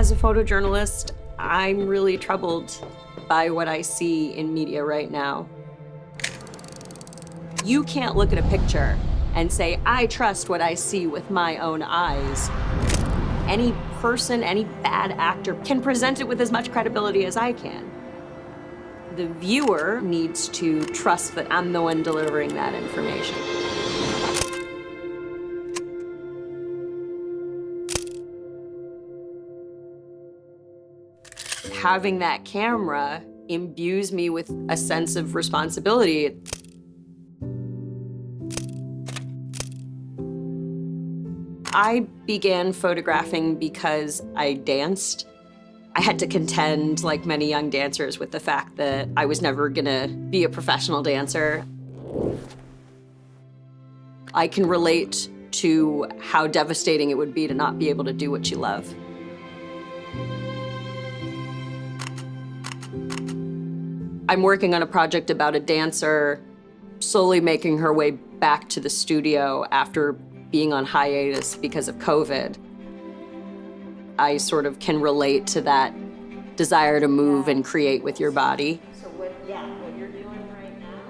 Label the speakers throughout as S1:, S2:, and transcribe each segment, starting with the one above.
S1: As a photojournalist, I'm really troubled by what I see in media right now. You can't look at a picture and say, I trust what I see with my own eyes. Any person, any bad actor can present it with as much credibility as I can. The viewer needs to trust that I'm the one delivering that information. Having that camera imbues me with a sense of responsibility. I began photographing because I danced. I had to contend, like many young dancers, with the fact that I was never gonna be a professional dancer. I can relate to how devastating it would be to not be able to do what you love. I'm working on a project about a dancer slowly making her way back to the studio after being on hiatus because of COVID. I sort of can relate to that desire to move and create with your body.
S2: So what you're doing right now?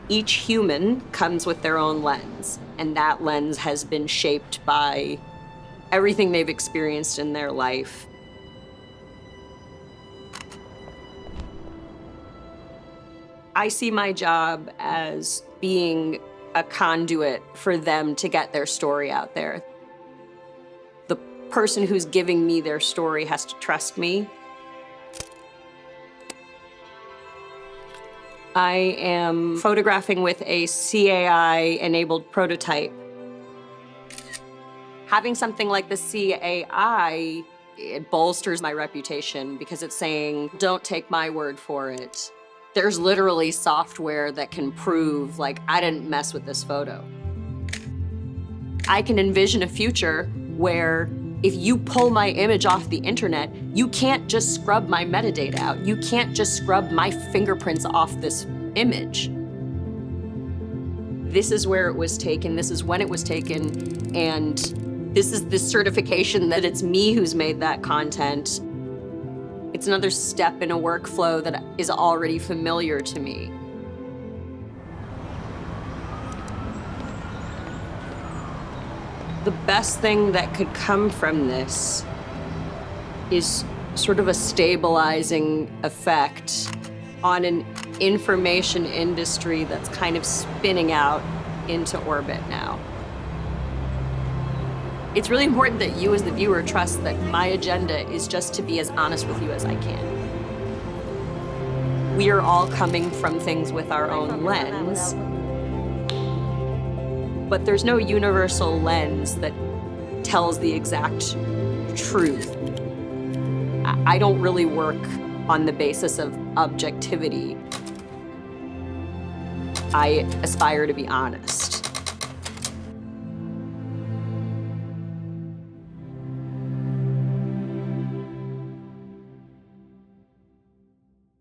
S1: Each human comes with their own lens, and that lens has been shaped by everything they've experienced in their life. I see my job as being a conduit for them to get their story out there. The person who's giving me their story has to trust me. I am photographing with a CAI-enabled prototype. Having something like the CAI, it bolsters my reputation because it's saying, don't take my word for it. There's literally software that can prove, like, I didn't mess with this photo. I can envision a future where if you pull my image off the internet, you can't just scrub my metadata out. You can't just scrub my fingerprints off this image. This is where it was taken, this is when it was taken, and this is the certification that it's me who's made that content. It's another step in a workflow that is already familiar to me. The best thing that could come from this is sort of a stabilizing effect on an information industry that's kind of spinning out into orbit now. It's really important that you as the viewer trust that my agenda is just to be as honest with you as I can. We are all coming from things with our own lens, but there's no universal lens that tells the exact truth. I don't really work on the basis of objectivity. I aspire to be honest.